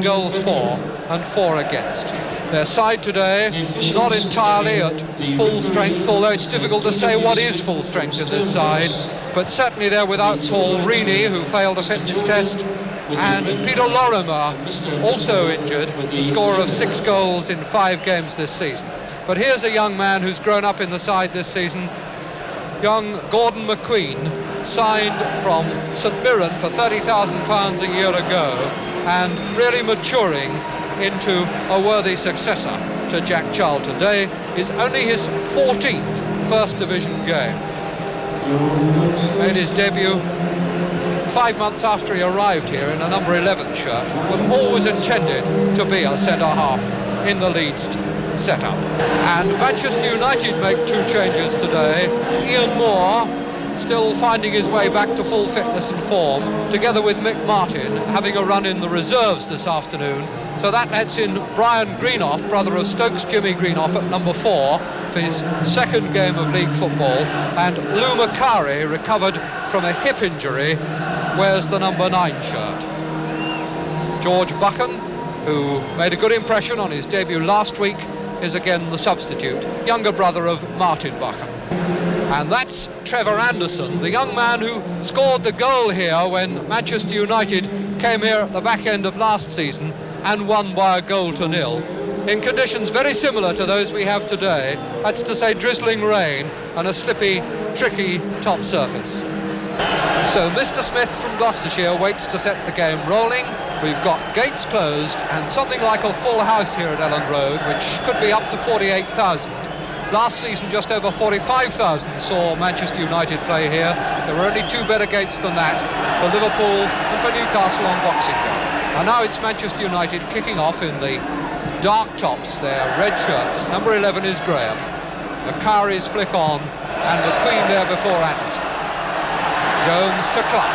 goals for and 4 against. Their side today, not entirely at full strength, although it's difficult to say what is full strength in this side, but certainly they're without Paul Reaney, who failed a fitness test, and Peter Lorimer, also injured, a scorer of 6 goals in 5 games this season. But here's a young man who's grown up in the side this season, young Gordon McQueen, signed from St Mirren for £30,000 a year ago, and really maturing into a worthy successor to Jack Charl. Today is only his 14th First Division game. Made his debut 5 months after he arrived here in a number 11 shirt, but always intended to be a centre-half in the Leeds setup. And Manchester United make 2 changes today. Ian Moore, still finding his way back to full fitness and form, together with Mick Martin, having a run in the reserves this afternoon. So that lets in Brian Greenoff, brother of Stokes Jimmy Greenoff, at number 4 for his 2nd game of league football. And Lou Macari, recovered from a hip injury, wears the number 9 shirt. George Buchan, who made a good impression on his debut last week, is again the substitute, younger brother of Martin Buchan. And that's Trevor Anderson, the young man who scored the goal here when Manchester United came here at the back end of last season and won by a goal to 0, in conditions very similar to those we have today. That's to say, drizzling rain and a slippy, tricky top surface. So Mr. Smith from Gloucestershire waits to set the game rolling. We've got gates closed and something like a full house here at Elland Road, which could be up to 48,000. Last season, just over 45,000 saw Manchester United play here. There were only 2 better gates than that for Liverpool and for Newcastle on Boxing Day. And now it's Manchester United kicking off in the dark tops, their red shirts. Number 11 is Graham. Macari's flick on, and McQueen there before Anderson. Jones to Clark.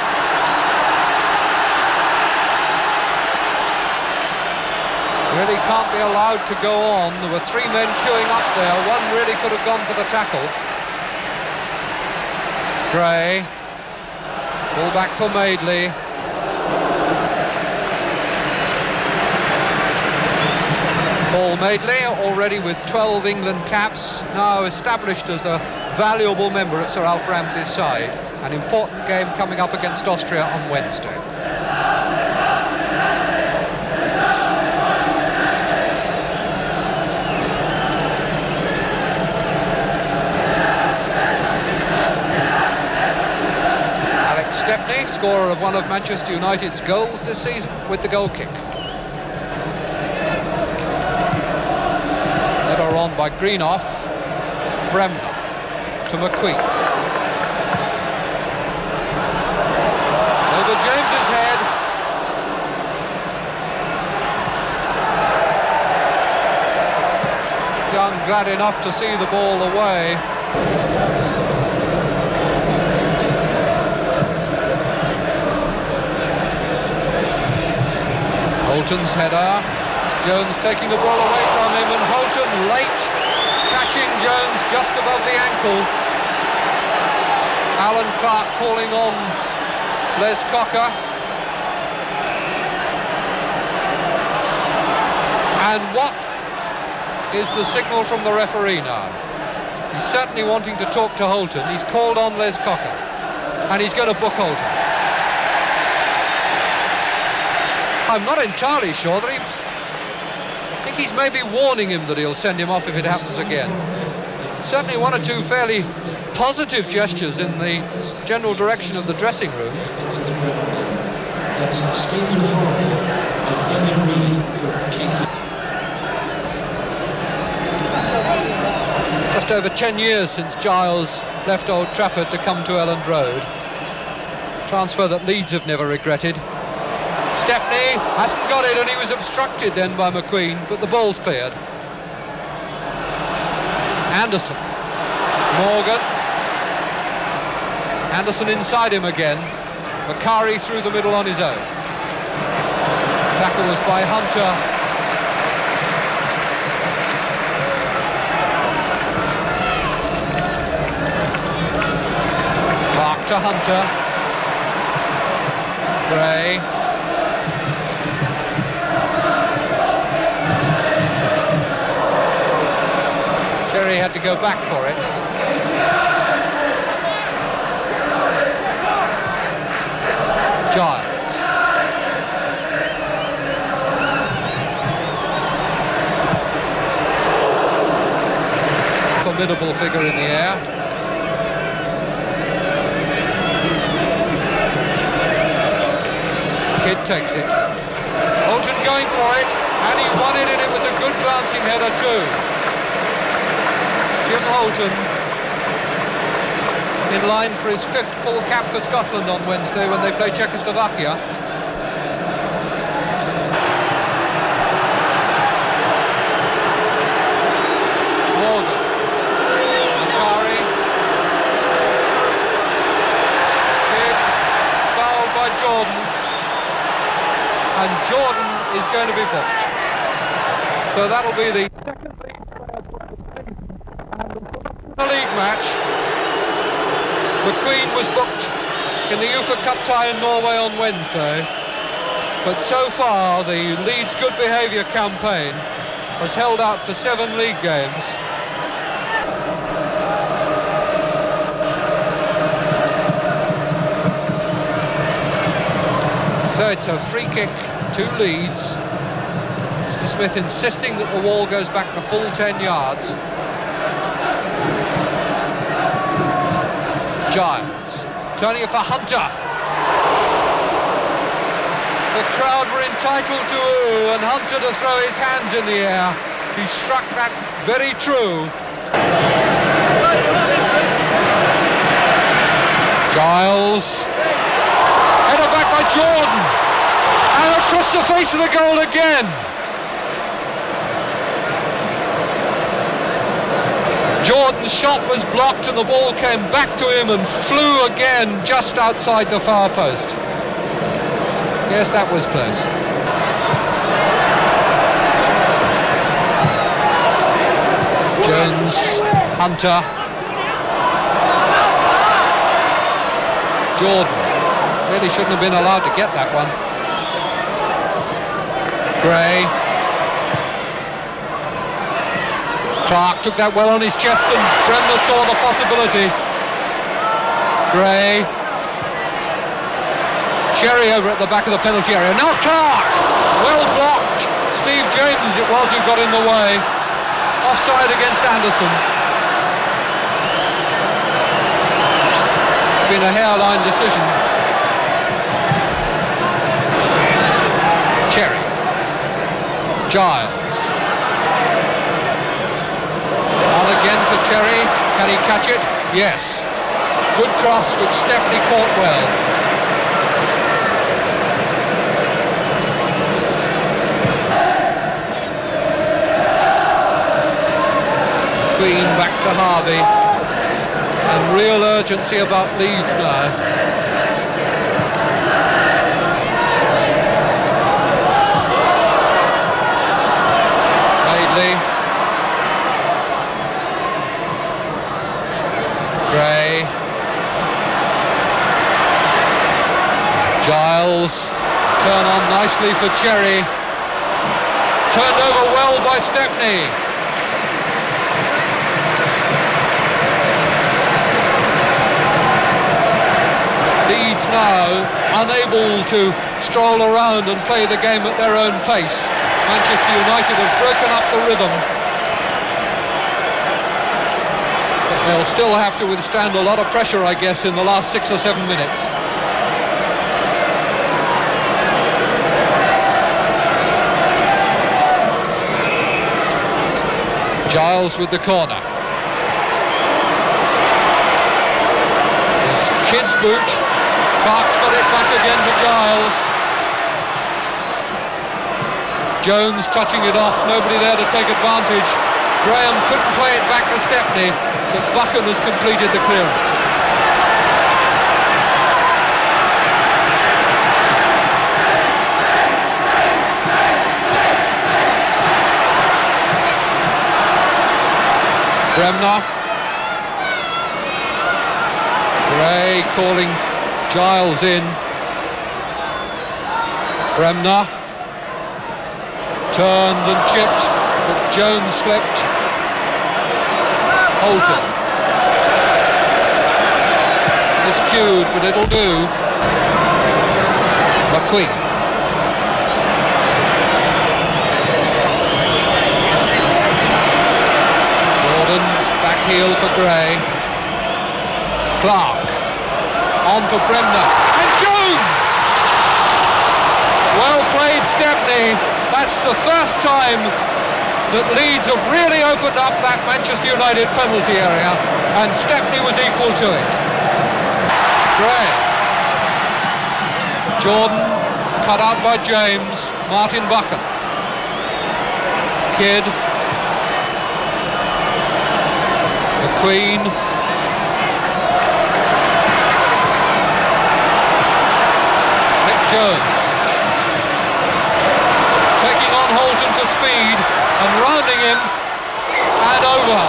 Really can't be allowed to go on. There were 3 men queuing up there. One really could have gone for the tackle. Gray. Ball back for Madeley. Paul Madeley, already with 12 England caps, now established as a valuable member of Sir Alf Ramsey's side. An important game coming up against Austria on Wednesday. Stepney, scorer of one of Manchester United's goals this season, with the goal kick. Header on by Greenoff. Bremner to McQueen. Over James's head. Young glad enough to see the ball away. Holton's header, Jones taking the ball away from him, and Holton late, catching Jones just above the ankle. Alan Clark calling on Les Cocker. And what is the signal from the referee now? He's certainly wanting to talk to Holton. He's called on Les Cocker, and he's going to book Holton. I'm not entirely sure that I think he's maybe warning him that he'll send him off if it happens again. Certainly 1 or 2 fairly positive gestures in the general direction of the dressing room. Just over 10 years since Giles left Old Trafford to come to Elland Road. Transfer that Leeds have never regretted. Stepney hasn't got it, and he was obstructed then by McQueen, but the ball's cleared. Anderson. Morgan. Anderson inside him again. Macari through the middle on his own. Tackle was by Hunter. Clark to Hunter. Gray. had to go back for it. Giles. Formidable figure in the air. Kidd takes it. Holton going for it, and he won it, and it was a good glancing header too. Jim Holton in line for his 5th full cap for Scotland on Wednesday when they play Czechoslovakia. Morgan. Ankari. Kidd. Fouled by Jordan. And Jordan is going to be booked. So that'll be the second league match. McQueen was booked in the UEFA Cup tie in Norway on Wednesday, but so far the Leeds good behaviour campaign has held out for 7 league games. So it's a free kick to Leeds. Mr. Smith insisting that the wall goes back the full 10 yards. Giles turning it for Hunter. The crowd were entitled to ooh, and Hunter to throw his hands in the air. He struck that very true. Giles. Header back by Jordan. And across the face of the goal again. Jordan's shot was blocked and the ball came back to him and flew again just outside the far post. Yes, that was close. Jones, Hunter, Jordan. Really shouldn't have been allowed to get that one. Gray. Clark took that well on his chest and Bremner saw the possibility. Gray. Cherry over at the back of the penalty area. Now Clark! Well blocked. Steve James it was who got in the way. Offside against Anderson. It's been a hairline decision. Cherry. Giles. On again for Cherry. Can he catch it? Yes. Good cross which Stepney caught well. Queen back to Harvey. And real urgency about Leeds now. Gray. Giles. Turn on nicely for Cherry. Turned over well by Stepney. Leeds now unable to stroll around and play the game at their own pace. Manchester United have broken up the rhythm. They'll still have to withstand a lot of pressure, I guess, in the last 6 or 7 minutes. Giles with the corner. It's Kidd's boot. Clark's got it back again to Giles. Jones touching it off, nobody there to take advantage. Graham couldn't play it back to Stepney, but Buchan has completed the clearance. Bremner. Gray calling Giles in. Bremner. Turned and chipped, but Jones slipped. Holton. Miscued, but it'll do. McQueen. Jordan's back heel for Gray. Clark. On for Bremner. And Jones! Well played, Stepney. That's the first time that Leeds have really opened up that Manchester United penalty area, and Stepney was equal to it. Gray. Jordan, cut out by James. Martin Buchan. Kidd. McQueen. Nick Jones. Taking on Holton for speed and rounding him, and over.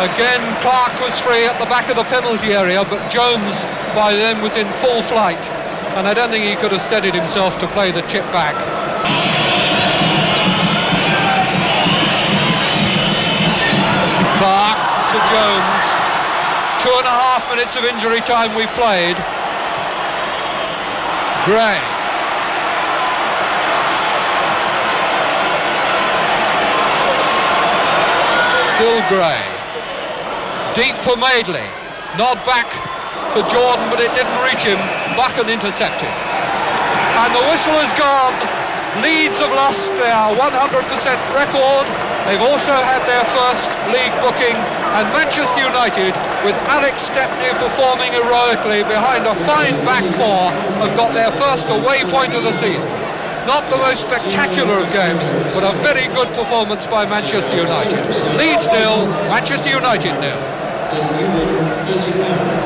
Again, Clark was free at the back of the penalty area, but Jones by then was in full flight, and I don't think he could have steadied himself to play the chip back. Clark to Jones. 2.5 minutes of injury time we played. Gray. Still Gray. Deep for Madeley. Nod back for Jordan, but it didn't reach him. Buchan intercepted. And the whistle is gone. Leeds have lost their 100% record. They've also had their first league booking. And Manchester United, with Alex Stepney performing heroically behind a fine back four, have got their first away point of the season. Not the most spectacular of games, but a very good performance by Manchester United. Leeds 0, Manchester United 0.